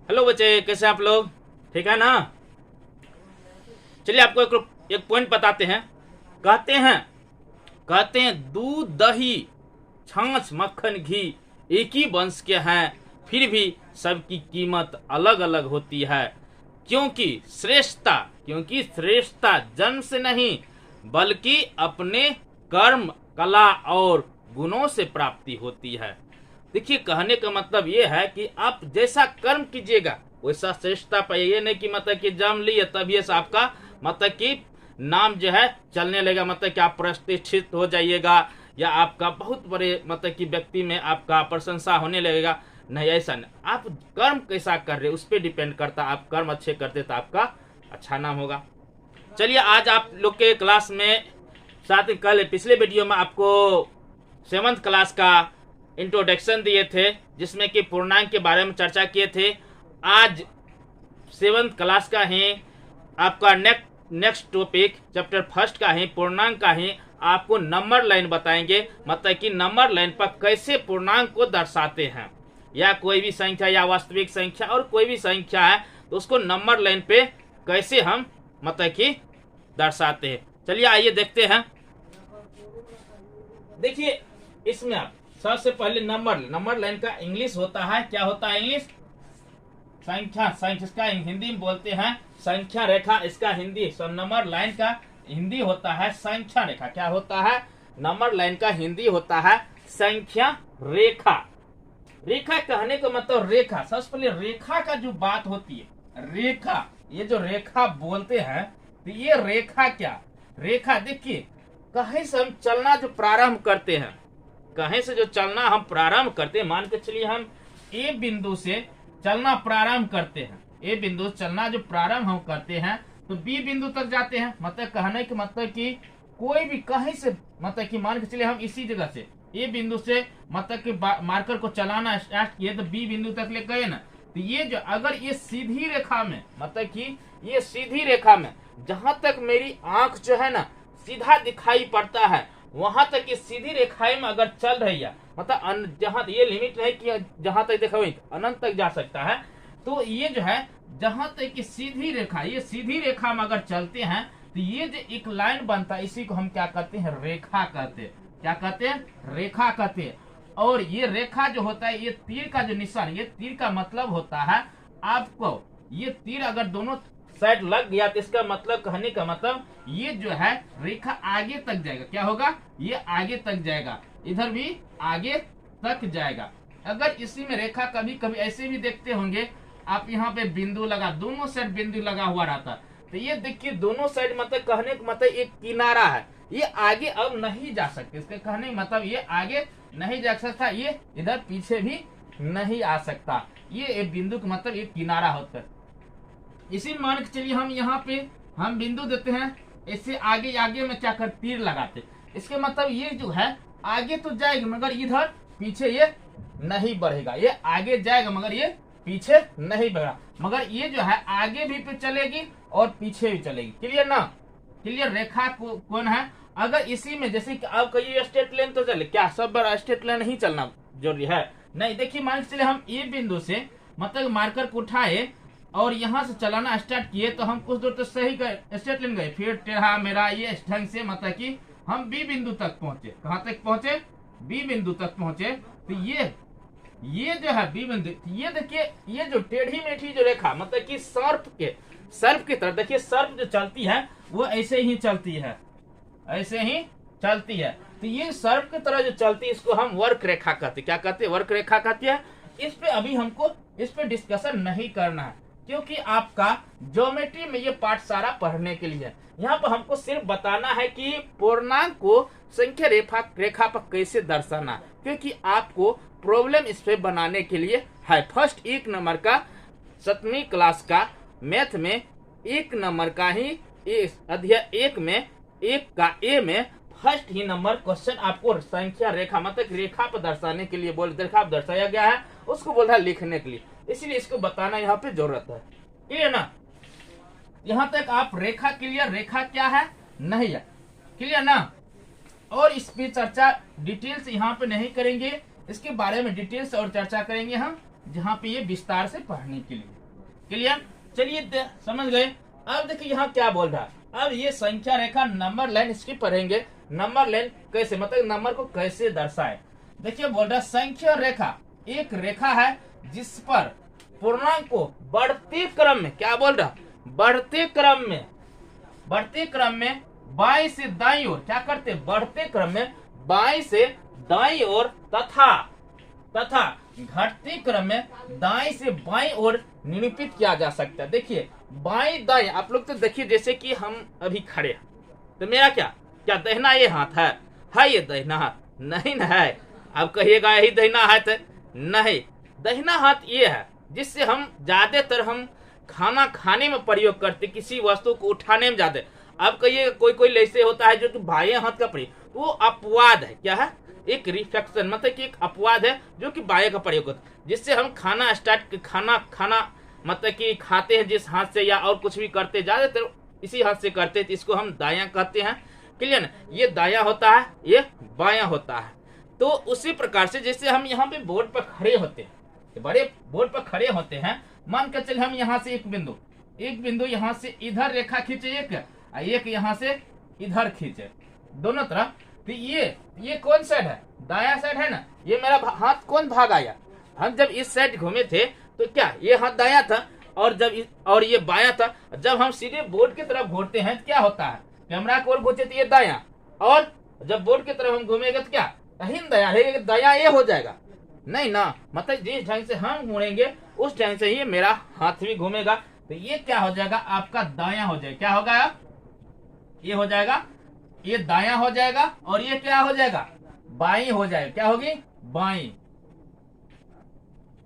Hello बच्चे, कैसे आप लोग? ठीक है ना? चलिए आपको एक पॉइंट बताते हैं। कहते हैं दूध दही छाछ मक्खन घी एक ही वंश के हैं, फिर भी सबकी कीमत अलग अलग होती है। क्योंकि श्रेष्ठता जन्म से नहीं बल्कि अपने कर्म कला और गुणों से प्राप्ति होती है। देखिए, कहने का मतलब ये है कि आप जैसा कर्म कीजिएगा वैसा श्रेष्ठता पाइए। ये नहीं कि मतलब कि जन्म लिए तभी से आपका मतलब कि नाम जो है चलने लगेगा, मतलब कि आप प्रतिष्ठित हो जाइएगा या आपका बहुत बड़े मतलब कि व्यक्ति में आपका प्रशंसा होने लगेगा। नहीं, ऐसा नहीं। आप कर्म कैसा कर रहे उस पर डिपेंड करता। आप कर्म अच्छे करते तो आपका अच्छा नाम होगा। चलिए, आज आप लोग के क्लास में साथ ही कल पिछले वीडियो में आपको 7th क्लास का इंट्रोडक्शन दिए थे, जिसमें कि पूर्णांक के बारे में चर्चा किए थे। आज 7th क्लास का ही आपका नेक्स्ट टॉपिक चैप्टर 1 का ही पूर्णांक का ही आपको नंबर लाइन बताएंगे। मतलब कि नंबर लाइन पर कैसे पूर्णांक को दर्शाते हैं, या कोई भी संख्या या वास्तविक संख्या और कोई भी संख्या है तो उसको नंबर लाइन पे कैसे हम मतलब कि दर्शाते हैं। चलिए आइए देखते हैं। देखिए, इसमें आप सबसे पहले नंबर लाइन का इंग्लिश होता है, क्या होता है इंग्लिश? संख्या इसका हिंदी में बोलते हैं संख्या रेखा। इसका हिंदी नंबर लाइन का हिंदी होता है संख्या रेखा। क्या होता है? नंबर लाइन का हिंदी होता है संख्या रेखा। रेखा कहने का मतलब रेखा। सबसे पहले रेखा का जो बात होती है, रेखा, ये जो रेखा बोलते हैं तो ये रेखा क्या? रेखा देखिए, कहीं से हम चलना जो प्रारंभ करते हैं, कहीं से जो चलना हम प्रारंभ करते हैं, मान के चलिए हम ए बिंदु से चलना प्रारंभ करते हैं। ए बिंदु से चलना जो प्रारंभ हम करते हैं तो बी बिंदु तक जाते हैं। मतलब कहने के मतलब कि कोई भी कहीं से मतलब कि मान के चलिए हम इसी जगह से ए बिंदु से मतलब कि मार्कर को चलाना स्टार्ट किए तो बी बिंदु तक ले गए ना, तो ये जो अगर ये सीधी रेखा में मतलब कि ये सीधी रेखा में जहां तक मेरी आंख जो है ना सीधा दिखाई पड़ता है, वहां तक ये सीधी रेखाएं में अगर चल रही है, मतलब जहां ये लिमिट नहीं कि जहां तक देखा वही अनंत तक जा सकता है। तो ये जो है जहां तक की सीधी रेखा, ये सीधी रेखा में अगर चलते हैं तो ये जो एक लाइन बनता है इसी को हम क्या कहते हैं? रेखा कहते हैं। क्या कहते हैं? रेखा कहते हैं। और ये रेखा जो होता है, ये तीर का जो निशान, ये तीर का मतलब होता है आपको ये तीर अगर दोनों साइड लग गया तो इसका मतलब कहने का मतलब ये जो है रेखा आगे तक जाएगा। क्या होगा? ये आगे तक जाएगा, इधर भी आगे तक जाएगा। अगर इसी में रेखा कभी कभी ऐसे भी देखते होंगे आप, यहाँ पे बिंदु लगा, दोनों साइड बिंदु लगा हुआ रहता, तो ये देखिए दोनों साइड मतलब कहने का मतलब एक किनारा है, ये आगे अब नहीं जा सकते। इसके कहने का मतलब ये आगे नहीं जा सकता, ये इधर पीछे भी नहीं आ सकता। ये एक बिंदु का मतलब एक किनारा होता है। इसी मान के चलिए हम यहाँ पे हम बिंदु देते हैं, इससे आगे आगे में क्या कर तीर लगाते, इसके मतलब ये जो है आगे तो जाएगा मगर इधर पीछे ये नहीं बढ़ेगा। ये आगे जाएगा मगर ये पीछे नहीं बढ़ेगा, मगर ये जो है आगे भी पे चलेगी और पीछे भी चलेगी। क्लियर ना? क्लियर? रेखा कौन है? अगर इसी में जैसे कि आप कहिए स्ट्रेट लाइन तो चले, क्या सब बार स्ट्रेट लाइन ही चलना जरूरी है? नहीं। देखिए, मान के चले हम ए बिंदु से मतलब मार्कर को उठाए और यहाँ से चलाना स्टार्ट किए तो हम कुछ दूर तो सही गए, स्ट्रेट लाइन गए, फिर टेढ़ा मेरा ये ढंग से मतलब कि हम बी बिंदु तक पहुंचे। कहाँ तक पहुंचे? बी बिंदु तक पहुंचे। तो ये जो है बी बिंदु, ये देखिए ये जो टेढ़ी मेढ़ी जो रेखा मतलब कि सर्प की तरफ, देखिए सर्प जो चलती है वो ऐसे ही चलती है, ऐसे ही चलती है। तो ये सर्प की तरह जो चलती है इसको हम वर्क रेखा कहते हैं। क्या कहते हैं? वर्क रेखा कहते हैं। इस पे अभी हमको इस पे डिस्कशन नहीं करना है, क्योंकि आपका ज्योमेट्री में ये पार्ट सारा पढ़ने के लिए है। यहाँ पर हमको सिर्फ बताना है कि पूर्णांक को संख्या रेखा पर कैसे दर्शाना, क्योंकि आपको प्रॉब्लम इस पे बनाने के लिए है। फर्स्ट 1 नंबर का 7वीं क्लास का मैथ में 1 नंबर का ही अध्याय 1 में 1 का ए में फर्स्ट ही नंबर क्वेश्चन आपको संख्या रेखा मतलब रेखा पर दर्शाने के लिए रेखा पर दर्शाया गया है, उसको बोल रहा है लिखने के लिए, इसलिए इसको बताना यहाँ पे जरूरत है। क्लियर ना? यहाँ तक आप रेखा क्लियर? रेखा क्या है नहीं है? क्लियर ना? और इस पे चर्चा डिटेल से यहाँ पे नहीं करेंगे, इसके बारे में डिटेल से और चर्चा करेंगे हम जहाँ पे ये विस्तार से पढ़ने के लिए। क्लियर? चलिए समझ गए। अब देखिए यहाँ क्या बोल रहा है। अब ये संख्या रेखा नंबर लाइन इसकी पढ़ेंगे। नंबर लाइन कैसे, मतलब नंबर को कैसे दर्शाए। देखिए बोल रहा है संख्या रेखा एक रेखा है जिस पर पूर्णांक को बढ़ते क्रम में, क्या बोल रहा, बढ़ते क्रम में बाईं से दाईं ओर क्या करते, बढ़ते क्रम में बाईं से दाईं ओर तथा घटते क्रम में दाईं से बाईं ओर निरूपित किया जा सकता है। देखिए बाईं दाईं आप लोग तो देखिए, जैसे कि हम अभी खड़े हैं तो मेरा क्या दाहिना ये हाथ है ये दाहिना हाथ नहीं ना है। अब कहिएगा यही दाहिना हाथ है, नहीं, दाहिना हाथ ये है जिससे हम ज्यादातर हम खाना खाने में प्रयोग करते, किसी वस्तु को उठाने में ज्यादा। अब कहिए कोई ऐसे होता है जो कि बाएं हाथ का प्रयोग, वो अपवाद है, क्या है, एक रिफ्लेक्शन, मतलब कि एक अपवाद है जो कि बाएं का प्रयोग होता है, जिससे हम खाना मतलब कि खाते हैं जिस हाथ से, या और कुछ भी करते ज्यादातर इसी हाथ से करते हैं, तो इसको हम दायां कहते हैं। क्लियर ना? ये दायां होता है, ये बायां होता है। तो उसी प्रकार से जैसे हम यहाँ पे बोर्ड पर खड़े होते हैं, बड़े बोर्ड पर खड़े होते हैं, मान कर चले हम यहाँ से एक बिंदु यहाँ से इधर रेखा खींचे एक यहाँ से इधर खींचे दोनों तरफ, तो ये कौन साइड है, दाया साइड है ना। ये मेरा हाथ कौन भाग आया, हम जब इस साइड घूमे थे तो क्या ये हाथ दाया था और ये बाया था। जब हम सीधे बोर्ड की तरफ घूरते हैं तो क्या होता है, कैमरा की ओर घूरते तो ये दाया, और जब बोर्ड की तरफ हम घूमेंगे तो क्या कहीं दाया है, दाया ये हो जाएगा नहीं ना। मतलब जिस ढंग से हम घूमेंगे उस ढंग से ही मेरा हाथ भी घूमेगा, तो ये क्या हो जाएगा, आपका दाया हो जाएगा। क्या होगा, ये हो जाएगा, ये दाया हो जाएगा, और ये क्या हो जाएगा, बाई हो जाएगा। क्या होगी, बाई,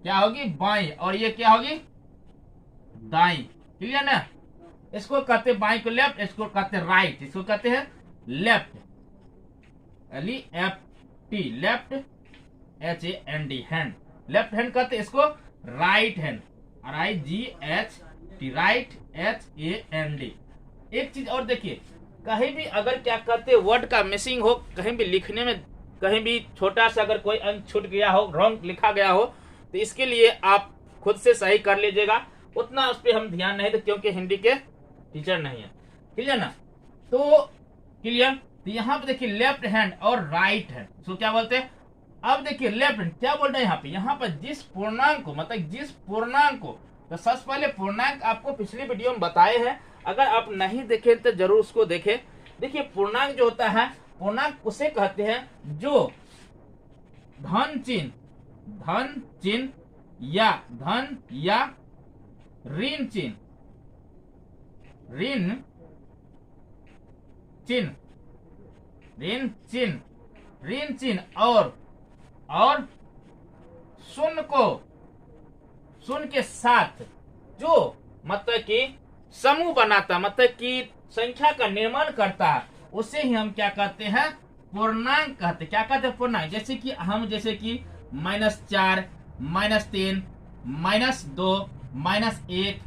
क्या होगी, बाई, और ये क्या होगी, दाई। क्लियर ना? इसको कहते हैं बाई को लेफ्ट, इसको कहते हैं राइट, इसको कहते हैं left, LEFT, left, HAND, hand, left hand कहते हैं इसको right hand, RIGHT, right, HAND। एक चीज और देखिए, कहीं भी अगर क्या करते वर्ड का मिसिंग हो, कहीं भी लिखने में कहीं भी छोटा सा अगर कोई अंक छूट गया हो, रॉन्ग लिखा गया हो, तो इसके लिए आप खुद से सही कर लीजिएगा, उतना उस पर हम ध्यान नहीं दे, क्योंकि हिंदी के टीचर नहीं है। क्लियर ना? तो क्लियर, तो यहाँ पे देखिए लेफ्ट हैंड और राइट हैंड, सो क्या बोलते हैं। अब देखिए लेफ्ट हैंड क्या बोल रहे हैं यहाँ पर जिस पूर्णांक को, मतलब जिस पूर्णांक को, तो सबसे पहले पूर्णांक आपको पिछली वीडियो में बताए हैं, अगर आप नहीं देखें तो जरूर उसको देखें। देखिए पूर्णांक जो होता है, पूर्णांक उसे कहते हैं जो धन चिन्ह या ऋण चिन्ह और शून्य के साथ जो मतलब कि समूह बनाता, मतलब कि संख्या का निर्माण करता है, उसे ही हम क्या कहते हैं, पूर्णांक कहते हैं। क्या कहते हैं, पूर्णांक। जैसे कि -4, -3, -2, -1,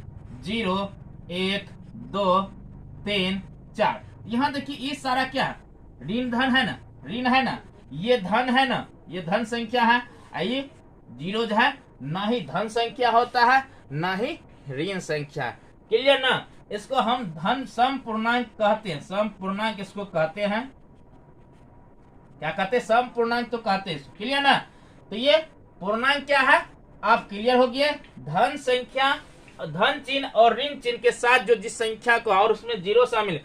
0, 1, 2, 3, 4। यहाँ देखिए ये सारा क्या ऋण धन है ना, ऋण है ना, ये धन है ना, ये धन संख्या है। आइए जीरो जो है ना ही धन संख्या होता है ना ही ऋण संख्या। क्लियर ना? इसको हम धन सम पूर्णांक कहते हैं, सम पूर्णांक इसको कहते हैं। क्या कहते हैं, सम पूर्णांक तो कहते हैं। क्लियर ना? तो ये पूर्णांक क्या है, आप क्लियर हो गए। धन संख्या, धन चिन्ह और ऋण चिन्ह के साथ जो जिस संख्या को, और उसमें जीरो शामिल,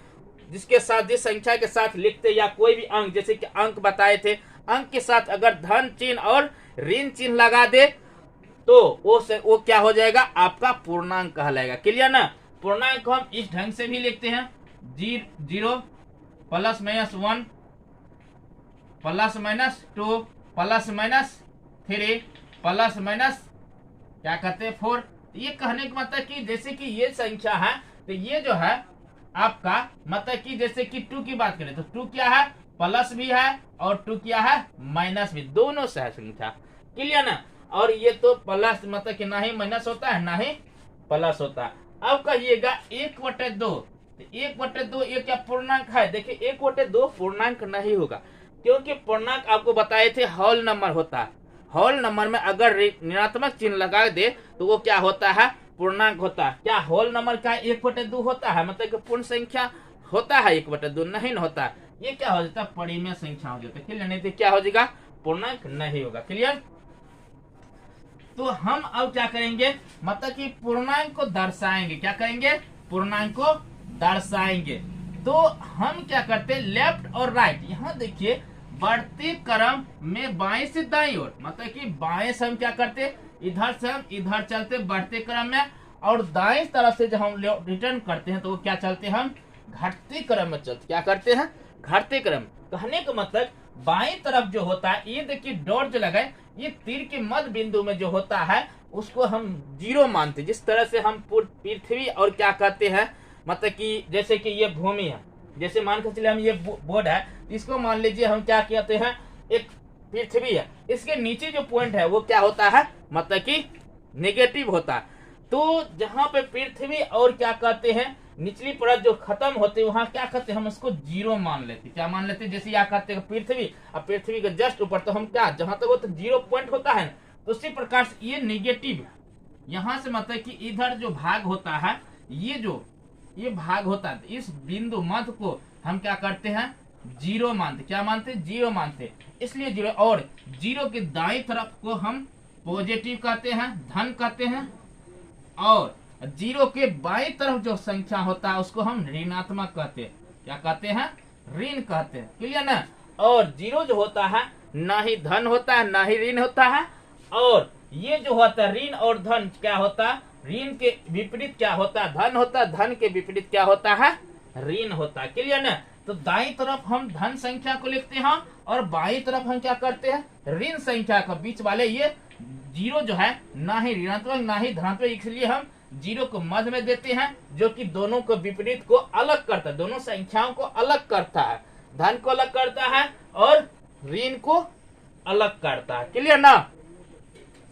जिसके साथ जिस संख्या के साथ लिखते, या कोई भी अंक, जैसे कि अंक बताए थे, अंक के साथ अगर धन चिन्ह और ऋण चिन्ह लगा दे तो वो क्या हो जाएगा, आपका पूर्णांक कहलाएगा। क्लियर ना? पूर्णांक को हम इस ढंग से भी लिखते हैं, 0 +-1 +-2 +-3 क्या कहते हैं 4। ये कहने का मतलब कि जैसे कि ये संख्या है, तो ये जो है आपका मतलब कि जैसे कि 2 की बात करें तो 2 क्या है, प्लस भी है, और 2 क्या है, माइनस भी, दोनों से है संख्या। क्लियर ना? और ये तो प्लस मतलब कि ना ही माइनस होता है ना ही प्लस होता है। अब कहिएगा 1/2, 1/2 ये क्या पूर्णांक है। देखिए 1/2 पूर्णांक नहीं होगा, क्योंकि पूर्णांक आपको बताए थे होल नंबर होता है। होल नंबर में अगर ऋणात्मक चिन्ह लगा दे तो वो क्या होता है, पूर्णांक होता है। क्या होल नंबर का 1/2 होता है, मतलब कि पूर्ण संख्या होता है 1/2? नहीं होता। ये क्या हो जाता है, परिमेय संख्या हो जाता है। क्लियर? नहीं तो क्या हो जाएगा, पूर्णांक नहीं होगा। क्लियर? तो हम अब क्या करेंगे, मतलब कि पूर्णांक को दर्शाएंगे। क्या करेंगे, पूर्णांक को दर्शाएंगे। तो हम क्या करते हैं, लेफ्ट और राइट, यहाँ देखिए बढ़ते क्रम में बाएं से दाईं ओर, मतलब कि बाएं से हम क्या करते, इधर से हम इधर चलते बढ़ते क्रम में, और दाएं तरफ से जब हम रिटर्न करते हैं तो वो क्या चलते हैं, हम घटते क्रम में चलते। क्या करते हैं, घटते क्रम। कहने का मतलब बाएं तरफ जो होता है, ये देखिए डॉट जो लगाए, ये तीर के मध्य बिंदु में जो होता है उसको हम 0 मानते। जिस तरह से हम पृथ्वी और क्या कहते हैं, मतलब कि जैसे कि ये भूमि है, जैसे मान के चले हम ये बोर्ड है, इसको मान लीजिए हम क्या कहते हैं, एक पृथ्वी है, इसके नीचे जो पॉइंट है वो क्या होता है, मतलब कि नेगेटिव होता है। तो जहां पे पृथ्वी और क्या कहते हैं निचली परत जो खत्म होते हैं, वहां क्या कहते हैं, हम उसको 0 मान लेते। क्या मान लेते, जैसे यहाँ कहते हैं पृथ्वी, अब पृथ्वी के जस्ट ऊपर, तो हम क्या, जहां तक वो तो 0 पॉइंट होता है, तो उसी प्रकार से ये नेगेटिव यहाँ से मतलब कि इधर जो भाग होता है, ये भाग होता है, इस बिंदु मध्य को हम क्या करते हैं, 0 मानते। क्या मानते, 0 मानते। इसलिए 0, और 0 के दाईं तरफ को हम पॉजिटिव कहते हैं, धन कहते हैं, और 0 के बाईं तरफ जो संख्या होता है उसको हम ऋणात्मक कहते हैं। क्या कहते हैं, ऋण कहते हैं। क्लियर ना? और 0 जो होता है ना ही धन होता है ना ही ऋण होता है, और ये जो होता है ऋण और धन क्या होता है, ऋण के विपरीत क्या होता है, धन होता है, धन के विपरीत क्या होता है, ऋण होता है। क्लियर ना? तो दाईं तरफ हम धन संख्या को लिखते हैं और बाईं तरफ हम क्या करते हैं, ऋण संख्या का बीच वाले ये 0 जो है ना ही ऋणात्मक ना ही धनात्मक, इसलिए हम 0 को मध्य में देते हैं, जो कि दोनों को विपरीत को अलग करता है, दोनों संख्याओं को अलग करता है, धन को अलग करता है और ऋण को अलग करता है। क्लियर ना?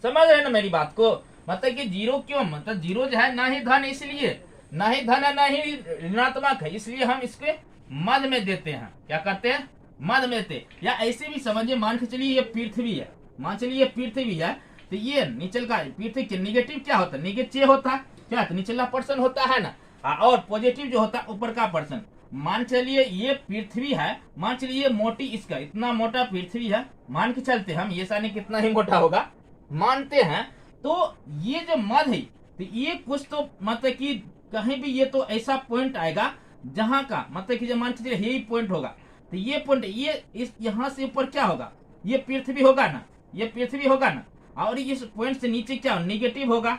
समझ रहे ना मेरी बात को? मतलब कि 0 क्यों, मतलब 0 जो है ना ही धन, इसलिए ना ही धन है ना ही ऋणात्मक है, इसलिए हम इसके मध्य में देते हैं। क्या करते हैं, मध्य में देते। या ऐसे भी समझिए, मान के चलिए ये पृथ्वी है, मान चलिए ये पृथ्वी है, तो ये निचल का पृथ्वी के निगेटिव क्या होता है, निगेटिव होता है, क्या तो निचला पर्सन होता है ना, और पॉजिटिव जो होता है ऊपर का पर्सन। मान चलिए ये पृथ्वी है, मान चलिए ये मोटी, इसका इतना मोटा पृथ्वी है, मान के चलते हम, ये सानी कितना ही मोटा होगा मानते हैं, तो ये जो मध्य है, तो ये कुछ तो मतलब कि कहीं भी ये तो ऐसा पॉइंट आएगा जहां का मतलब कि जब मान के चलिए यही पॉइंट होगा, तो ये पॉइंट ये इस यहाँ से ऊपर क्या होगा, ये पृथ्वी होगा ना, ये पृथ्वी होगा ना, और इस पॉइंट से नीचे क्या नेगेटिव होगा,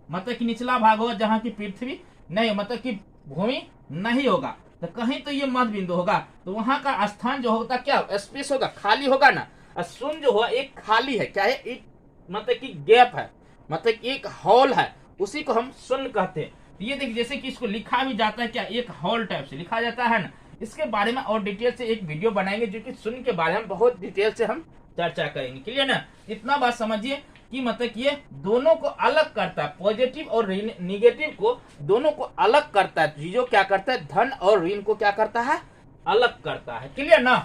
मतलब कि निचला भाग होगा जहाँ की पृथ्वी नहीं, मतलब कि भूमि नहीं होगा, तो कहीं तो ये मध्य बिंदु होगा, तो वहां का स्थान जो होता क्या स्पेस होगा, खाली होगा ना। शून्य जो हुआ एक खाली है, क्या है, एक मतलब कि गैप है, मतलब एक हॉल है, उसी को हम शून्य कहते हैं। ये देखिए जैसे कि इसको लिखा भी जाता है, क्या एक हॉल टाइप से लिखा जाता है ना। इसके बारे में और डिटेल से एक वीडियो बनाएंगे, जो कि शून्य के बारे में बहुत डिटेल से हम चर्चा करेंगे। क्लियर ना? इतना बात समझिए कि मतलब ये दोनों को अलग करता है, पॉजिटिव और निगेटिव को दोनों को अलग करता है। चीजों क्या करता है, धन और ऋण को क्या करता है, अलग करता है। क्लियर ना?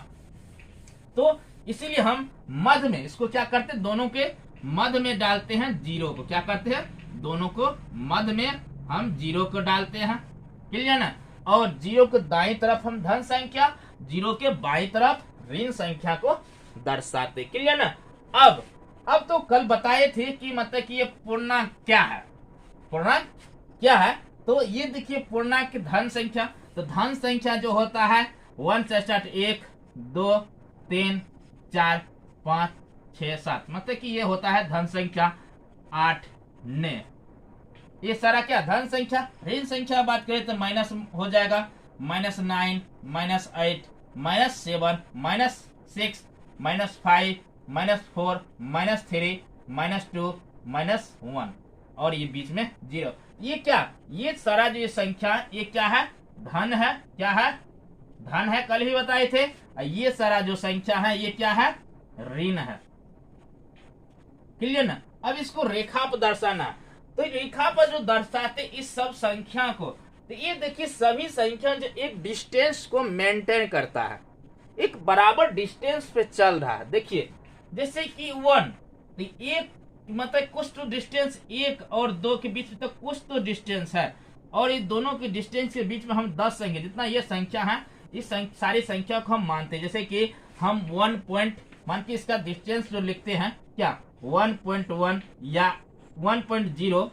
तो इसीलिए हम मध्य में इसको क्या करते हैं, दोनों के मध्य में डालते हैं 0 को। क्या करते हैं, दोनों को मध्य में हम 0 को डालते हैं। क्लियर ना? और 0 के दाईं तरफ हम धन संख्या, 0 के बाईं तरफ ऋण संख्या को दर्शाते। क्लियर ना? अब तो कल बताए थे कि मतलब कि ये पूर्णांक क्या है, पूर्णांक क्या है। तो ये देखिए पूर्णांक की धन संख्या, तो धन संख्या जो होता है 1 से स्टार्ट, 1 2 3 4 5 6 7, मतलब कि ये होता है धन संख्या 8 9। ये सारा क्या धन संख्या। ऋण संख्या बात करें तो माइनस हो जाएगा, -9 -8 -7 -6 -5 -4 -3 -2 -1, और ये बीच में 0। ये क्या, ये सारा जो ये संख्या ये क्या है, धन है। क्या है, धन है, कल ही बताए थे। ये सारा जो संख्या है ये क्या है, ऋण है। क्लियर ना? अब इसको रेखा पर दर्शाना, तो रेखा पर जो दर्शाते इस सब संख्या को, तो ये देखिए सभी संख्या जो एक डिस्टेंस को मेंटेन करता है, एक बराबर डिस्टेंस पे चल रहा है। देखिए जैसे कि 1, तो एक मतलब कुछ तो डिस्टेंस 1 और 2 के बीच में तो कुछ तो डिस्टेंस है, और इस दोनों के डिस्टेंस के बीच में हम 10 संख्या, जितना ये संख्या है इस सारी संख्या को हम मानते हैं। जैसे कि हम 1 पॉइंट मान के इसका डिस्टेंस जो लिखते हैं क्या 1.1 या 1.0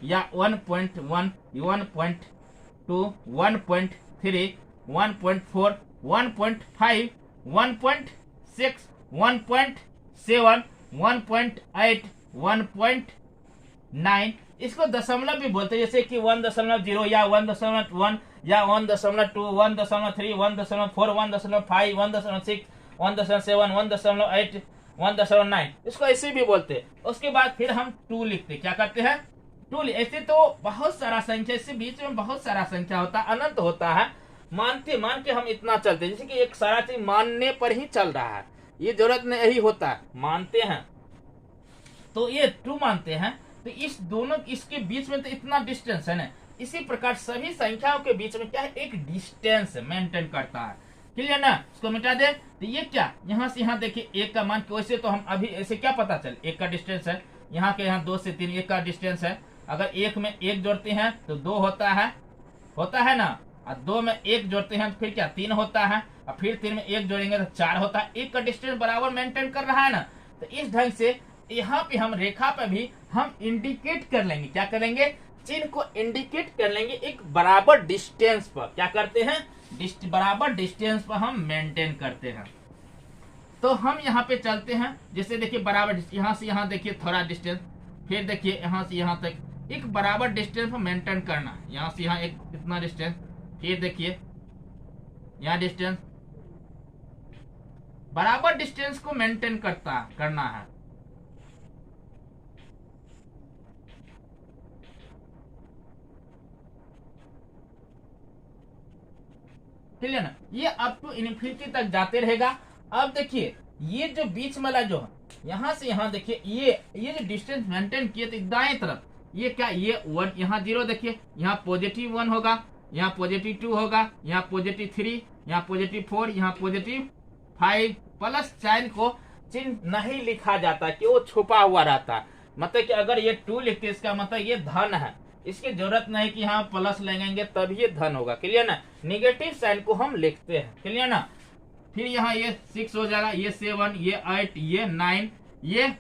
या 1.1, 1.2, 1.3, 1.4, 1.5, 1.6, 1.7, 1.8, 1.9, इसको दशमलव भी बोलते हैं। जैसे कि 1.0 या 1.1 या 1.2, 1.3, 1.4, 1.5, 1.6, 1.7, 1.8, 1.9, इसको ऐसे भी बोलते हैं। उसके बाद फिर हम 2 लिखते, क्या करते हैं 2। ऐसे तो बहुत सारा संख्या, इससे बीच में बहुत सारा संख्या होता है, अनंत होता है। मान के हम इतना चलते हैं, जैसे कि एक सारा चीज मानने पर ही चल रहा है, ये जरूरत नहीं यही होता है, मानते हैं तो ये 2 मानते हैं, तो इस दोनों इसके बीच में तो इतना डिस्टेंस है ना। इसी प्रकार सभी संख्याओं के बीच में क्या है, एक डिस्टेंस मेंटेन करता है। क्लियर ना, इसको मिटा दे। तो ये क्या, यहाँ से यहाँ देखिए 1 का मान, वैसे तो हम अभी ऐसे क्या पता चल 1 का डिस्टेंस है, यहाँ के यहाँ 2 से 3 1 का डिस्टेंस है। अगर 1 में 1 जोड़ते हैं तो 2 होता है ना, और 2 में 1 जोड़ते हैं तो फिर क्या 3 होता है, और फिर 3 में 1 जोड़ेंगे तो 4 होता है। 1 का डिस्टेंस बराबर मेंटेन कर रहा है ना। तो इस ढंग से यहाँ पे हम रेखा पे भी हम इंडिकेट कर लेंगे, क्या करेंगे, चिन्ह को इंडिकेट कर लेंगे एक बराबर डिस्टेंस पर। क्या करते हैं, बराबर डिस्टेंस पर हम मेंटेन करते हैं। तो हम यहाँ पे चलते हैं, जैसे देखिए बराबर यहाँ से यहाँ देखिए थोड़ा डिस्टेंस, फिर देखिए यहाँ से यहाँ तक एक बराबर डिस्टेंस पर मेंटेन करना है। यहाँ से यहाँ एक इतना डिस्टेंस, फिर देखिए यहाँ डिस्टेंस, बराबर डिस्टेंस को मेंटेन करना है। क्लियर ना, ये अप टू इन्फिनिटी तक जाते रहेगा। अब देखिए ये जो बीच वाला जो है, यहाँ से यहाँ देखिए ये जो डिस्टेंस मेंटेन किए थे दाएं तरफ, ये क्या, ये 1, यहाँ 0 देखिए, यहाँ पॉजिटिव 1 होगा, यहाँ पॉजिटिव 2 होगा, यहाँ पॉजिटिव 3, यहाँ पॉजिटिव 4, यहाँ पॉजिटिव 5, प्लस साइन को चिन्ह नहीं लिखा जाता कि वो छुपा हुआ रहता। मतलब कि अगर ये 2 लिखते इसका मतलब ये धन है, इसकी जरूरत नहीं कि यहाँ प्लस लगेंगे तब ये धन होगा। क्लियर ना, निगेटिव साइन को हम लिखते हैं। क्लियर ना, फिर यहाँ ये 6 हो जाएगा, ये 7, ये 8, ये 9, ये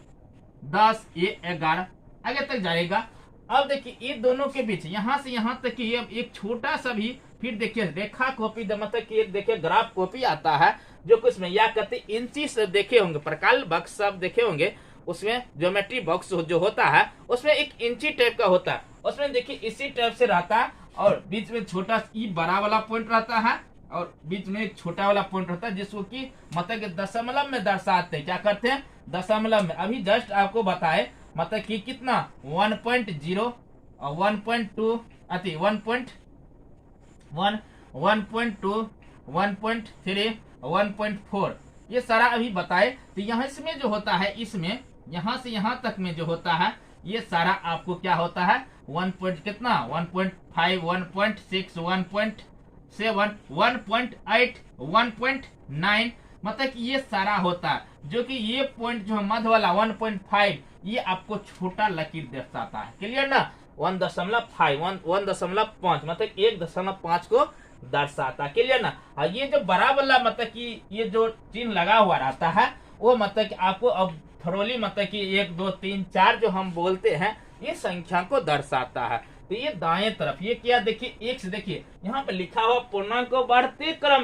10, ये 11, आगे तक जाएगा। अब देखिए ये दोनों के बीच यहाँ से यहाँ तक ये एक छोटा सा भी, फिर देखिए रेखा कॉपी, मतलब कि एक देखिए ग्राफ कॉपी आता है जो कुछ में या कहते इंची से देखे होंगे, प्रकाल बॉक्स सब देखे होंगे, उसमें ज्योमेट्री बॉक्स जो होता है उसमें एक इंची टाइप का होता है, उसमें देखिए इसी टाइप से रहता है, और बीच में छोटा ई बड़ा वाला पॉइंट रहता है और बीच में एक छोटा वाला पॉइंट रहता है, जिसको कि मतलब कि दशमलव में दर्शाते हैं। क्या करते हैं, दशमलव में। अभी जस्ट आपको बताए मतलब कि कितना 1.0 और 1.2 अति 1.1, 1.2, 1.3, 1.4, ये सारा अभी बताए। तो यहाँ इसमें जो होता है, इसमें यहाँ से यहाँ तक में जो होता है ये सारा आपको क्या होता है 1 पॉइंट कितना 1.5, 1.6, 1.7, 1.8, 1.9, मतलब कि ये सारा होता है। जो कि ये पॉइंट जो मध्य वाला 1.5 ये आपको छोटा लकीर दर्शाता है। क्लियर ना, 1.5, 1.5 मतलब 1.5 को दर्शाता है। क्लियर ना। और ये जो बड़ा वाला मतलब कि ये जो चिन्ह लगा हुआ रहता है वो मतलब कि आपको अब थोरोली मतलब कि 1, 2, 3, 4 जो हम बोलते हैं ये संख्या को दर्शाता है। तो ये दाएं तरफ ये क्या देखिए x देखिए यहाँ पे लिखा हुआ पूर्णांक को बढ़ते क्रम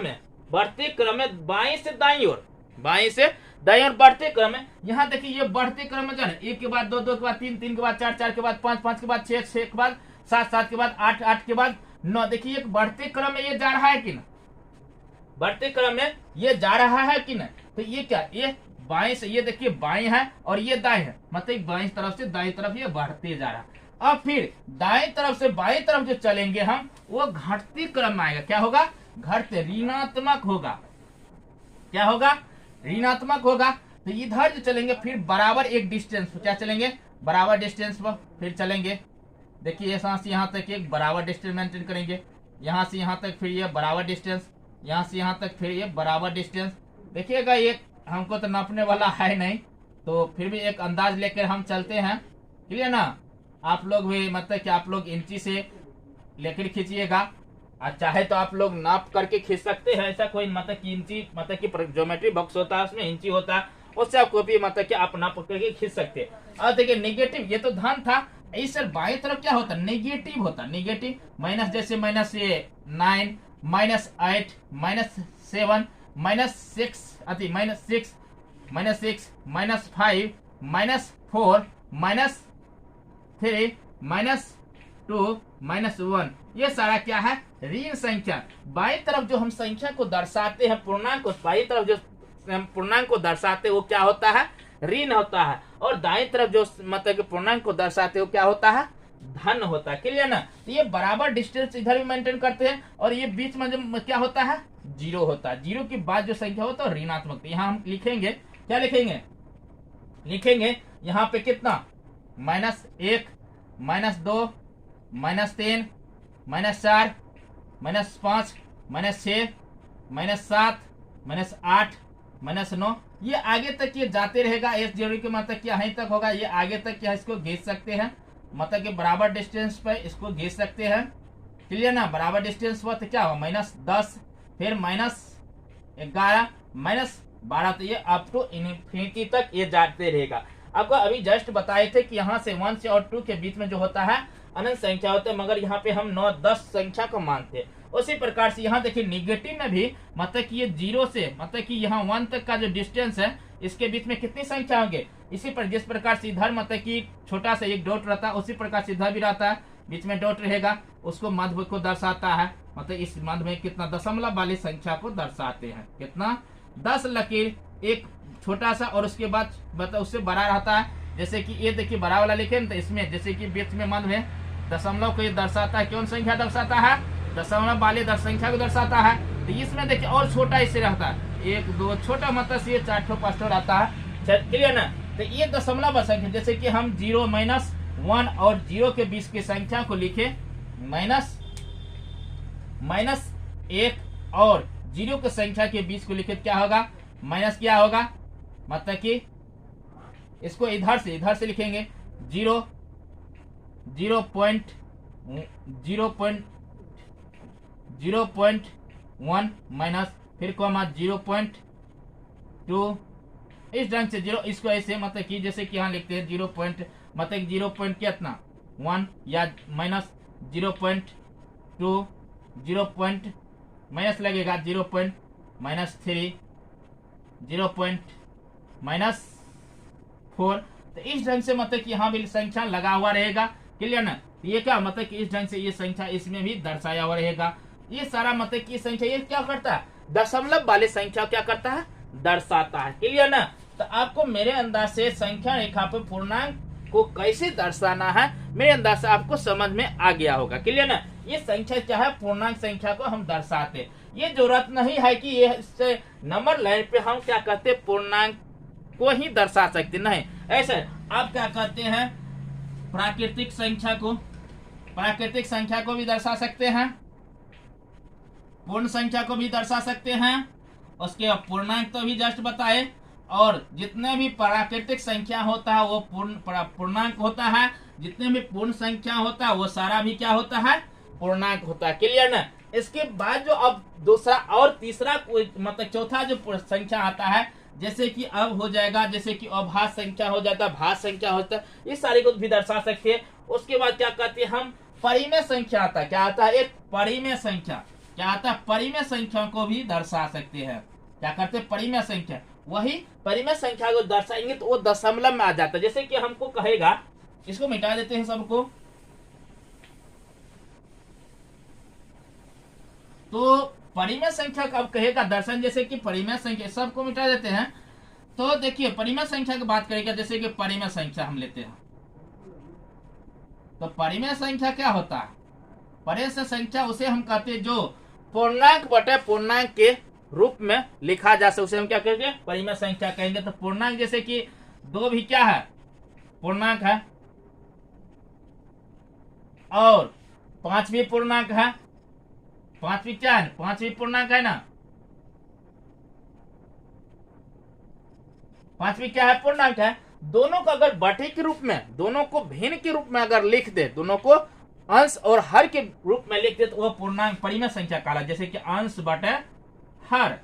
में बाएं से दाईं ओर, बाएं से दाईं ओर बढ़ते क्रम में। यहाँ देखिए ये बढ़ते क्रम में जा रहा है, 1 के बाद 2, 2 के बाद 3, 3 के बाद 4, 4 के बाद 5, 5 के बाद 6, 6 के बाद 7, 7 के बाद 8, 8 के बाद 9। देखिए एक बढ़ते क्रम में ये जा रहा है कि ना, बढ़ते क्रम में ये जा रहा है कि ना। तो ये क्या, ये बाएं से ये देखिए बाएं है और ये दाएं है, मतलब बाएं तरफ से दाएं तरफ ये बढ़ते जा रहा है। अब फिर दाएं तरफ से बाएं तरफ जो चलेंगे हम वो घटते क्रम में आएगा। क्या होगा, घटते ऋणात्मक होगा। क्या होगा, ऋणात्मक होगा। तो इधर जो चलेंगे फिर बराबर एक डिस्टेंस पर, क्या चलेंगे बराबर डिस्टेंस पर फिर चलेंगे। देखिए यहाँ से यहाँ तक एक बराबर डिस्टेंस मेंटेन करेंगे, यहाँ से यहाँ तक फिर ये बराबर डिस्टेंस, यहाँ से यहाँ तक फिर ये बराबर डिस्टेंस। देखिएगा ये हमको तो नापने वाला है नहीं, तो फिर भी एक अंदाज लेकर हम चलते हैं, क्लियर ना। आप लोग भी मतलब कि आप लोग इंची से लेकर खींचिएगा, और चाहे तो आप लोग नाप करके खींच सकते हैं। ऐसा कोई मतलब कि इंची मतलब कि ज्योमेट्री बॉक्स होता है उसमें इंची होता है, उससे आप कॉपी मतलब कि आप नाप करके खींच सकते हैं। और देखिए नेगेटिव, ये तो धन था, इस सर बाएं तरफ क्या होता है, नेगेटिव होता, नेगेटिव माइनस, जैसे माइनस ये 9 -8 -7 -6 अति -6 -6 -5 -4 -3 -2 -1, ये सारा क्या है, ऋण संख्या। बाई तरफ जो हम संख्या को दर्शाते हैं पूर्णांक को, बाई तरफ जो हम पूर्णांक को दर्शाते हैं वो क्या होता है, ऋण होता है। और दाएं तरफ जो मतलब पूर्णांक को दर्शाते हो क्या होता है, धन होता है, क्लियर ना। तो ये बराबर डिस्टेंस इधर भी मेंटेन करते हैं, और ये बीच में जो क्या होता है, जीरो होता है। जीरो के बाद जो संख्या होता है ऋणात्मक। तो यहाँ हम लिखेंगे, क्या लिखेंगे, लिखेंगे यहाँ पे कितना, -1 -2 -3 -4 -5 -6 -7 -8 -9, ये आगे तक ये जाते रहेगा। एस जीरो के मतलब कि यहीं तक होगा, ये आगे तक क्या इसको घींच सकते हैं, मतलब कि बराबर डिस्टेंस पे इसको घींच सकते हैं, क्लियर ना। बराबर डिस्टेंस पर तो क्या होगा, -10 फिर -11 -12, तो ये अप टू इन्फिनिटी तक ये जाते रहेगा। आपको अभी जस्ट बताए थे कि यहाँ से 1 से और 2 के बीच में जो होता है अनंत संख्या होते हैं, मगर यहाँ पे हम 9 10 संख्या को मानते हैं। उसी प्रकार से यहाँ देखिए निगेटिव में भी मतलब कि ये 0 से मतलब कि यहाँ 1 तक का जो डिस्टेंस है इसके बीच में कितनी संख्या होंगे, इसी पर जिस प्रकार से इधर मतलब कि छोटा सा एक डॉट रहता है उसी प्रकार से इधर भी रहता है, बीच में डॉट रहेगा, उसको मध्य को दर्शाता है। मतलब इस मध्य में कितना दशमलव वाली संख्या को दर्शाते हैं, कितना 10 लकीर एक छोटा सा, और उसके बाद मतलब उससे बड़ा रहता है। जैसे कि ये देखिए बड़ा वाला लिखे न, तो इसमें जैसे कि बीच में मध्य में दशमलव को ये दर्शाता है, कौन संख्या दर्शाता है, दशमलव वाली संख्या को दर्शाता है। तो इसमें देखिए और छोटा इससे रहता है, 1 2 छोटा मतलब ये 4 ठो 5 ठो रहता है, क्लियर ना। तो ये दशमलव संख्या, जैसे कि हम 0 -1 और 0 के बीच की संख्या को लिखे, -1 और 0 की संख्या के बीच को लिखे, क्या होगा, माइनस क्या होगा, मतलब कि इसको इधर से लिखेंगे 0.1 माइनस फिर कॉमा 0.2, इस ढंग से 0, इसको ऐसे मतलब कि जैसे कि यहाँ लिखते हैं 0 मतलब 0 कितना 1 या -0.2 0 माइनस लगेगा 0 -3 0 -4। तो इस ढंग से मतलब कि यहाँ भी संख्या लगा हुआ रहेगा, क्लियर ना। ये क्या मतलब कि इस ढंग से ये संख्या इसमें भी दर्शाया हुआ रहेगा। ये सारा मतलब कि संख्या ये क्या करता है, दशमलव वाले संख्या क्या करता है, दर्शाता है, क्लियर ना। तो आपको मेरे अंदाज से संख्या रेखा पर पूर्णांक को कैसे दर्शाना है मेरे अंदाज से आपको समझ में आ गया होगा, क्लियर ना। ये संख्या क्या है, पूर्णांक संख्या को हम दर्शाते, ये जरूरत नहीं है कि ये नंबर लाइन पे हम क्या कहते हैं पूर्णांक को ही दर्शा सकते, नहीं। ऐसे आप क्या कहते हैं, प्राकृतिक संख्या को भी दर्शा सकते हैं, पूर्ण संख्या को भी दर्शा सकते हैं, उसके पूर्णांक तो भी जस्ट बताए, और जितने भी प्राकृतिक संख्या होता है वो पूर्णांक होता है, जितने भी पूर्ण संख्या होता है वो सारा भी क्या होता है, पूर्णांक होता है, क्लियर ना। इसके बाद जो अब दूसरा और तीसरा मतलब चौथा जो संख्या आता है, जैसे कि अब हो जाएगा, जैसे कि अभाज्य संख्या हो जाता है, भाज्य संख्या होता है, इस सारी को भी दर्शा सकते हैं। उसके बाद क्या कहते हैं हम, परिमेय संख्या आता है, क्या आता है, एक परिमेय संख्या, क्या आता है, परिमेय संख्या को भी दर्शा सकते हैं। क्या करते हैं, परिमेय संख्या, वही परिमेय संख्या को दर्शाएंगे तो वो दशमलव में आ जाता है। जैसे कि हमको कहेगा, इसको मिटा देते हैं सबको, तो परिमेय संख्या का अब कहेगा दर्शन, जैसे कि परिमेय संख्या सबको मिटा देते हैं। तो देखिए परिमेय संख्या की बात करेगा, जैसे कि परिमेय संख्या हम लेते हैं, तो परिमेय संख्या क्या होता है, परिमेय संख्या उसे हम कहते हैं जो पूर्णांक बटे पूर्णांक के रूप में लिखा जा सकता, उसे हम क्या कहेंगे, परिमेय संख्या कहेंगे। तो पूर्णांक जैसे कि 2 भी क्या है, पूर्णांक है, और 5 भी पूर्णांक है, 5 भी क्या है, 5 भी पूर्णांक है ना। पांचवी क्या है, पूर्णांक है। दोनों को अगर बटे के रूप में, दोनों को भिन्न के रूप में अगर लिख दे, दोनों को अंश और हर के रूप में लिख दे तो वह पूर्णांक परिमेय संख्या कहला। जैसे कि अंश बटे हर,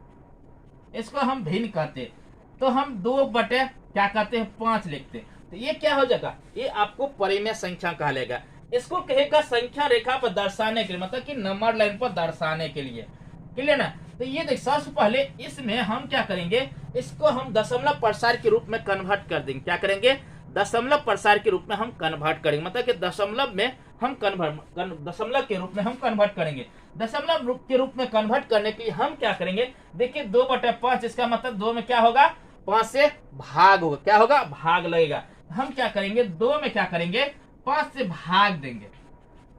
इसको हम भिन्न कहते, तो हम 2 बटे क्या कहते हैं 5 लिखते, तो ये क्या हो जाएगा, ये आपको परिमेय संख्या कहलेगा। इसको कहेगा संख्या रेखा पर दर्शाने के लिए, मतलब कि नंबर लाइन पर दर्शाने के लिए। क्लियर ना। तो ये देख, सबसे पहले इसमें हम क्या करेंगे, इसको हम दशमलव प्रसार के रूप में कन्वर्ट कर देंगे। क्या करेंगे, दशमलव प्रसार के रूप में हम कन्वर्ट करेंगे, मतलब कि दशमलव में हम दशमलव के रूप में हम कन्वर्ट करेंगे। दशमलव के रूप में कन्वर्ट करने के लिए हम क्या करेंगे, देखिए 2/5, इसका मतलब 2 में क्या होगा, 5 से भाग होगा। क्या होगा, भाग लगेगा। हम क्या करेंगे, 2 में क्या करेंगे, 5 से भाग देंगे।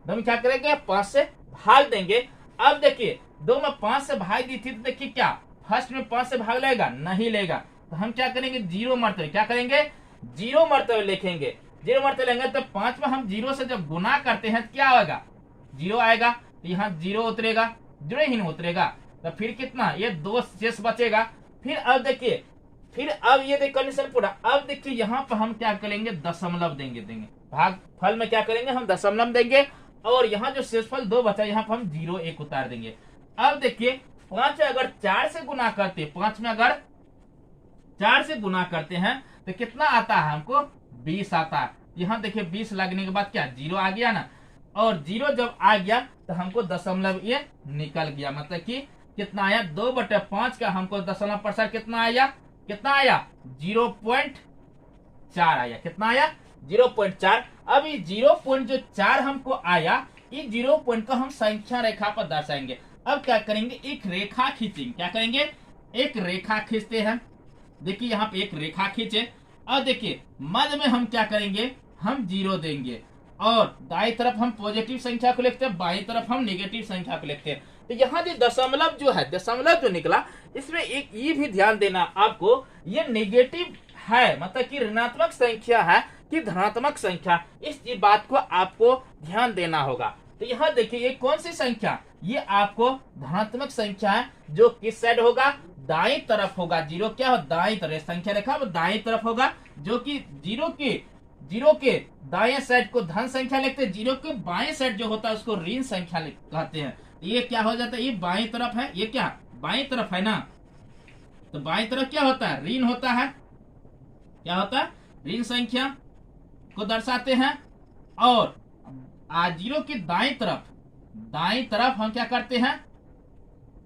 2 में क्या करेंगे, 5 से भाग देंगे। अब देखिए 2 में 5 से भाग दी थी, तो देखिए क्या फर्स्ट में 5 से भाग लेगा, नहीं लेगा। तो हम क्या करेंगे, 0 मरतबे, क्या करेंगे, 0 मरतबे लिखेंगे। 0 मरतबे लेंगे तो 5 में हम 0 से जब गुना करते हैं तो क्या होगा, 0 आएगा। तो यहाँ 0 उतरेगा, 0 ही नहीं उतरेगा, तो फिर कितना, ये 2 शेष बचेगा। फिर अब देखिए, फिर अब ये देखिए कंडीशन पूरा। अब देखिए यहाँ पर हम क्या करेंगे, दशमलव देंगे। भाग फल में क्या करेंगे, हम दशमलव देंगे, और यहाँ जो शेषफल 2 बचा, यहाँ पर हम 0 1 उतार देंगे। अब देखिए 5 में अगर 4 से गुना करते, 5 में अगर 4 से गुना करते हैं तो कितना आता है, हमको 20 आता है। यहाँ देखिए 20 लगने के बाद क्या 0 आ गया ना, और 0 जब आ गया तो हमको दशमलव ये निकल गया। मतलब कि कितना आया, 2/5 का हमको दशमलव प्रसार कितना आया, 0.4 आया। कितना आया, 0.4। अब ये 0.4 हमको आया, इस 0 पॉइंट को हम संख्या रेखा पर दर्शाएंगे। अब क्या करेंगे, एक रेखा खींचेंगे। क्या करेंगे, एक रेखा खींचते हैं। देखिए यहाँ पे एक रेखा खींचे, और देखिए मध्य में हम क्या करेंगे, हम 0 देंगे, और दाईं तरफ हम पॉजिटिव संख्या को लिखते हैं, बाईं तरफ हम नेगेटिव संख्या को लिखते हैं। तो यहाँ जो दशमलव जो है, दशमलव जो निकला, इसमें एक ये भी ध्यान देना आपको, ये नेगेटिव है, मतलब कि ऋणात्मक संख्या है कि धनात्मक संख्या, इस बात को आपको ध्यान देना होगा। तो यहाँ देखिए ये कौन सी संख्या, ये आपको धनात्मक संख्या है, जो किस साइड होगा, दाईं तरफ होगा। 0 क्या हो, दाईं तरफ, संख्या रेखा वो दाईं तरफ होगा, जो कि 0 के दाएं साइड को धन संख्या लिखते हैं, 0 के बाएं साइड जो होता है उसको ऋण संख्या कहते हैं। ये क्या हो जाता है, ये बाएं तरफ है, ये क्या बाएं तरफ है ना, तो बाएं तरफ क्या होता है, ऋण होता है। क्या होता है, ऋण संख्या को दर्शाते हैं। और 0 की दाईं तरफ हम क्या करते हैं,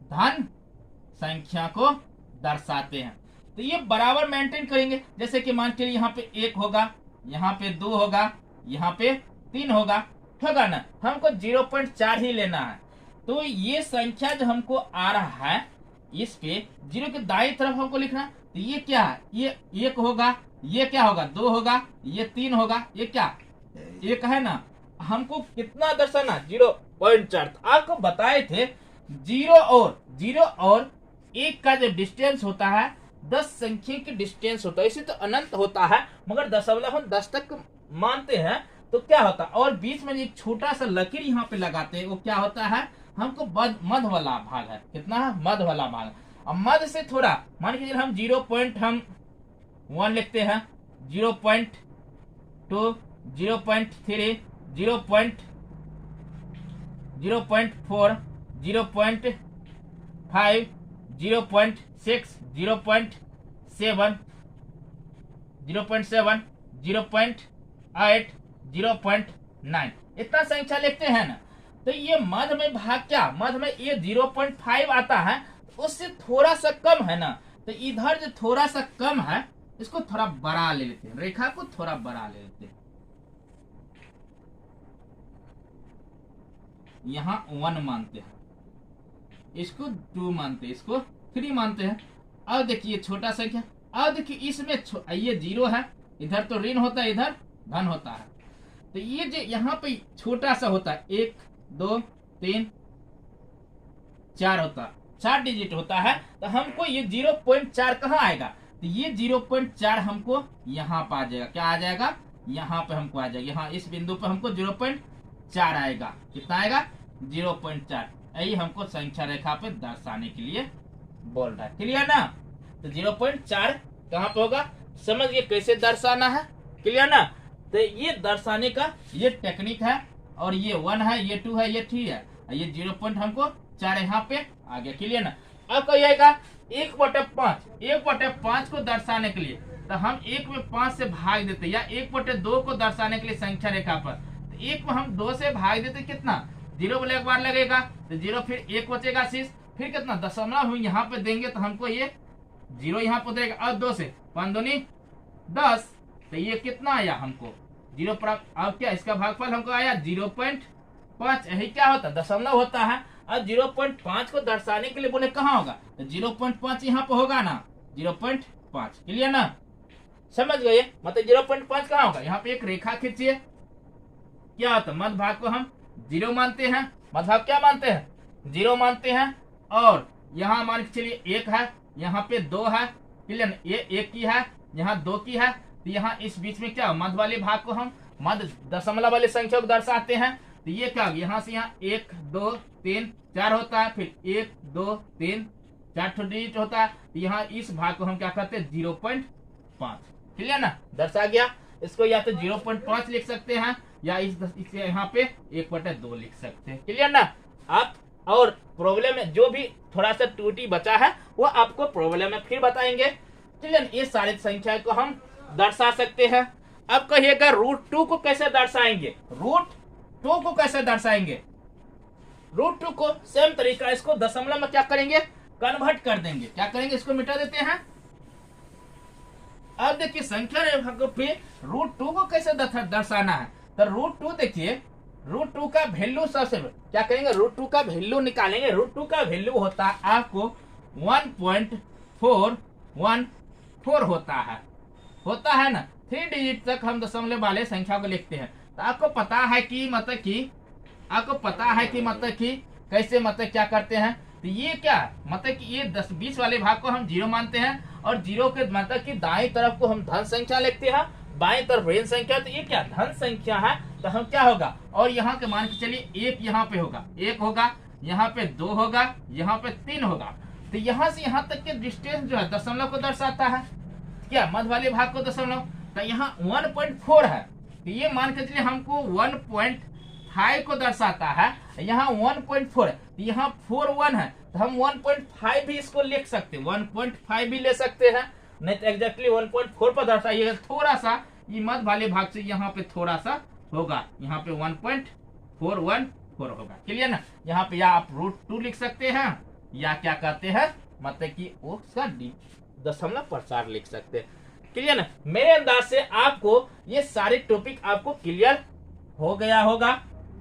धन संख्या को दर्शाते हैं। तो ये बराबर मेंटेन करेंगे। जैसे कि मान के लिए यहाँ पे 1 होगा, यहाँ पे 2 होगा, यहाँ पे 3 होगा ना, हमको 0.4 ही लेना है। तो ये संख्या जो हमको आ रहा है, इस पे 0 के दाईं तरफ हमको लिखना। तो ये क्या है, ये 1 होगा, ये क्या होगा 2 होगा, ये 3 होगा, ये क्या 1 है ना। हमको कितना दर्शाना, 0.4। तो आपको बताए थे 0 और 1 का जो डिस्टेंस होता है, 10 संख्या की डिस्टेंस होता है। इसे तो अनंत होता है, मगर दशमलव हम 10 तक मानते हैं। तो क्या होता है, और बीच में एक छोटा सा लकीर यहाँ पे लगाते हैं, वो क्या होता है, हमको मध्य वाला भाग है। कितना है, मध्य वाला भाग। अब मध्य से थोड़ा मान के हम 0.1 लिखते हैं, 0.2, 0.3, 0.4, 0.5, 0.6, 0.7, 0.7, 0.8, 0.9, इतना संख्या लिखते हैं ना। तो ये मध्य में भाग, क्या मध्य में ये 0.5 आता है, उससे थोड़ा सा कम है ना। तो इधर जो थोड़ा सा कम है, इसको थोड़ा बड़ा ले लेते हैं, रेखा को थोड़ा बड़ा ले लेते हैं। यहाँ 1 मानते हैं, इसको 2 मानते हैं, इसको 3 मानते हैं। अब देखिए छोटा संख्या, अब देखिए इसमें ये 0 है, इधर तो ऋण होता है, इधर धन होता है। तो ये जो यहाँ पे छोटा सा होता है, 1 2 3 4 होता है, 4 डिजिट होता है। तो हमको ये 0.4 कहाँ आएगा, तो ये 0.4 हमको यहाँ पे आ जाएगा। क्या आ जाएगा, यहाँ पे हमको आ जाएगा, यहाँ इस बिंदु पे हमको 0.4 आएगा। कितना आएगा, 0.4। यही हमको संख्या रेखा पे दर्शाने के लिए बोल रहा है। क्लियर ना। तो 0.4 कहाँ पे होगा, समझ गए कैसे दर्शाना है, क्लियर ना। तो ये दर्शाने का ये टेक्निक है, और ये 1 है, ये 2 है, ये 3 है, ये 0 हमको 4 यहाँ पे आ गया, क्लियर ना। अब कहिएगा 1/5, 1/5 को दर्शाने के लिए तो हम 1 में 5 से भाग देते, या 1/2 को दर्शाने के लिए संख्या रेखा पर तो 1 में हम 2 से भाग देते, कितना 0 बोले एक बार लगेगा तो 0, फिर 1 बचेगा शेष, फिर कितना दशमलव हम यहाँ पे देंगे तो हमको ये 0 यहाँ पे देगा, और 2 से 5 दूनी 10, तो ये कितना आया हमको 0 प्राप्त। अब क्या इसका भागफल हमको आया 0.5, यही क्या होता है दशमलव होता है। अब 0.5 को दर्शाने के लिए बोले कहाँ होगा, तो 0.5 यहाँ पे होगा ना, 0.5, क्लियर ना, समझ गए। मतलब 0.5 कहाँ होगा, यहाँ पे एक रेखा खींचिए, क्या होता है मध्य भाग को हम 0 मानते हैं, मध्य भाग क्या मानते हैं 0 मानते हैं, और यहाँ मान के चलिए 1 है, यहाँ पे 2 है, क्लियर, ये 1 की है, यहाँ 2 की है, तो यहाँ इस बीच में क्या मध्य वाले भाग को हम मध्य दशमलव वाले संख्या को दर्शाते हैं, तो ये क्या होगा, यहाँ से यहाँ 1 2 3 4 होता है, फिर 1 2 3 4 डिजिट होता है, तो यहाँ इस भाग को हम क्या करते हैं 0.5, क्लियर ना, दर्शा गया। इसको या तो 0.5 लिख सकते हैं, या इसे यहाँ पे 1/2 लिख सकते हैं, क्लियर ना आप। और प्रॉब्लम में जो भी थोड़ा सा त्रुटि बचा है वो आपको प्रॉब्लम में फिर बताएंगे, क्लियर। ये सारी संख्या को हम दर्शा सकते हैं। अब कहिएगा √2 को कैसे दर्शाएंगे, √2 को कैसे दर्शाएंगे, √2 को सेम तरीका, इसको दशमलव में क्या करेंगे कन्वर्ट कर देंगे, क्या करेंगे इसको मिटा देते हैं। अब देखिए संख्या रेखा को पे √2 को कैसे दर्शाना है, तो √2 देखिए √2 का वैल्यू सबसे क्या करेंगे, √2 का वैल्यू निकालेंगे। √2 का वैल्यू होता है आपको 1.414 होता है ना, 3 डिजिट तक हम दशमलव वाले संख्या को लिखते हैं। तो आपको पता है कि मतलब कि कैसे मतलब क्या करते हैं, तो ये क्या मतलब कि ये 10-20 वाले भाग को हम 0 मानते हैं, और 0 के मतलब कि दाएं तरफ को हम धन संख्या लिखते हैं, बाएं तरफ ऋण संख्या, तो ये क्या धन संख्या है, तो हम क्या होगा, और यहाँ के मान के चलिए 1 यहाँ पे होगा, 1 होगा, यहाँ पे 2 होगा, यहाँ पे 3 होगा, तो यहाँ से यहाँ तक के डिस्टेंस जो है दशमलव को दर्शाता है, क्या मध्य वाले भाग को दशमलव, तो यहाँ 1.4 है, तो ये मान के चलिए हमको 1.5 को दर्शाता है, यहाँ 1.4 है, तो यहाँ 4 है, तो हम 1.5 भी इसको लिख सकते हैं, 1.5 भी ले सकते हैं, नहीं तो एग्जैक्टली 1.4 पर दर्शाइएगा, थोड़ा सा ये मध्य वाले भाग से यहाँ पे थोड़ा सा होगा, यहाँ पे 1.414 होगा, क्लियर ना। यहाँ पे या आप √2 लिख सकते हैं, या क्या कहते हैं मतलब कि उसका दशमलव प्रसार लिख सकते हैं, क्लियर ना। मेरे अंदाज से आपको ये सारे टॉपिक आपको क्लियर हो गया होगा,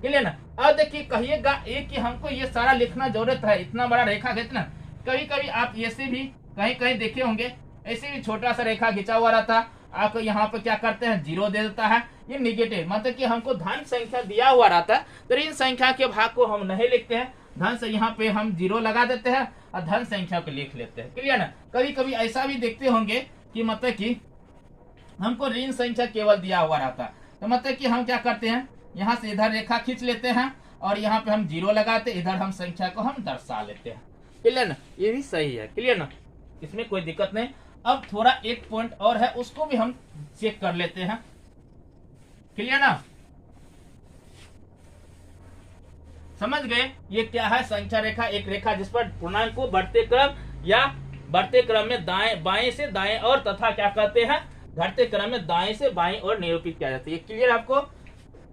क्लियर ना। अब देखिए कहिएगा एक कि हमको ये सारा लिखना जरूरत है, इतना बड़ा रेखा खींचना, कभी कभी आप ऐसे भी कहीं कहीं देखे होंगे, ऐसे भी छोटा सा रेखा खींचा हुआ रहता, आपको यहाँ पे क्या करते हैं 0 दे देता है, ये निगेटिव मतलब कि हमको धन संख्या दिया हुआ रहता है, तो इन संख्या के भाग को हम नहीं लिखते हैं, धन से यहाँ पे हम 0 लगा देते हैं और धन संख्या को लिख लेते हैं, क्लियर ना। कभी कभी ऐसा भी देखते होंगे कि मतलब कि हमको ऋण संख्या केवल दिया हुआ रहता है, तो मतलब कि हम क्या करते हैं यहाँ से इधर रेखा खींच लेते हैं, और यहाँ पे हम 0 लगाते, इधर हम संख्या को हम दर्शा लेते हैं, क्लियर ना, ये भी सही है, क्लियर ना, इसमें कोई दिक्कत नहीं। अब थोड़ा एक पॉइंट और है, उसको भी हम चेक कर लेते हैं, क्लियर ना, समझ गए। ये क्या है संख्या रेखा, एक रेखा जिस पर पूर्णांक को बढ़ते क्रम में दाएं बाएं से दाएं और तथा क्या कहते हैं घटते क्रम में दाएं से बाएं और निरूपित किया जाता है, ये क्लियर आपको,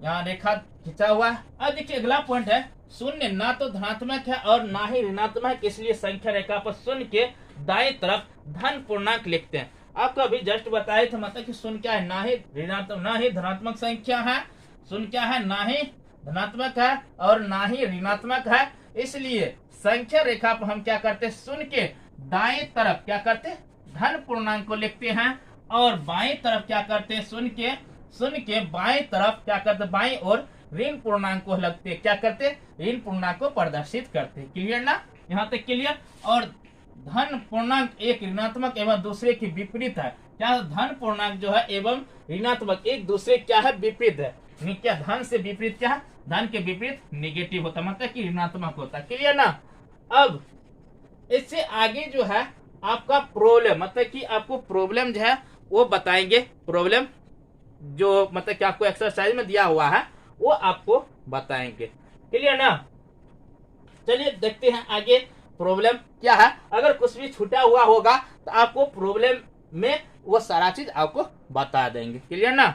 यहाँ रेखा खिंचा हुआ है। अब देखिए अगला पॉइंट है, शून्य ना तो धनात्मक है और ना ही ऋणात्मक, इसलिए संख्या रेखा पर शून्य के दाएं तरफ धन पूर्णांक लिखते हैं। आपको अभी जस्ट बताए थे मतलब कि शून्य क्या है, ना ही ऋणात्मक ना ही धनात्मक संख्या है, शून्य क्या है ना ही धनात्मक है और ना ही ऋणात्मक है, इसलिए संख्या रेखा पर हम क्या करते हैं शून्य के दाएं तरफ क्या करते हैं धन पूर्णांक को लिखते हैं, और बाएं तरफ क्या करते हैं शून्य के बाएं तरफ क्या करते हैं बाएं और ऋण पूर्णांक को लगते हैं, क्या करते हैं ऋण पूर्णांक को प्रदर्शित करते हैं, क्लियर ना, यहाँ तक क्लियर। और धन पूर्णांक एक ऋणात्मक एवं दूसरे के विपरीत है, क्या धन पूर्णांक जो है एवं ऋणात्मक एक दूसरे क्या है विपरीत है, क्या धन से विपरीत क्या है, धन के विपरीत नेगेटिव होता मतलब कि ऋणात्मक होता है, क्लियर ना। अब इससे आगे जो है आपका प्रॉब्लम, मतलब कि आपको प्रॉब्लम जो है वो बताएंगे। प्रॉब्लम जो मतलब कि आपको एक्सरसाइज में दिया हुआ है वो आपको बताएंगे। क्लियर ना? चलिए देखते हैं आगे प्रॉब्लम क्या है। अगर कुछ भी छूटा हुआ होगा तो आपको प्रॉब्लम में वो सारा चीज आपको बता देंगे। क्लियर ना?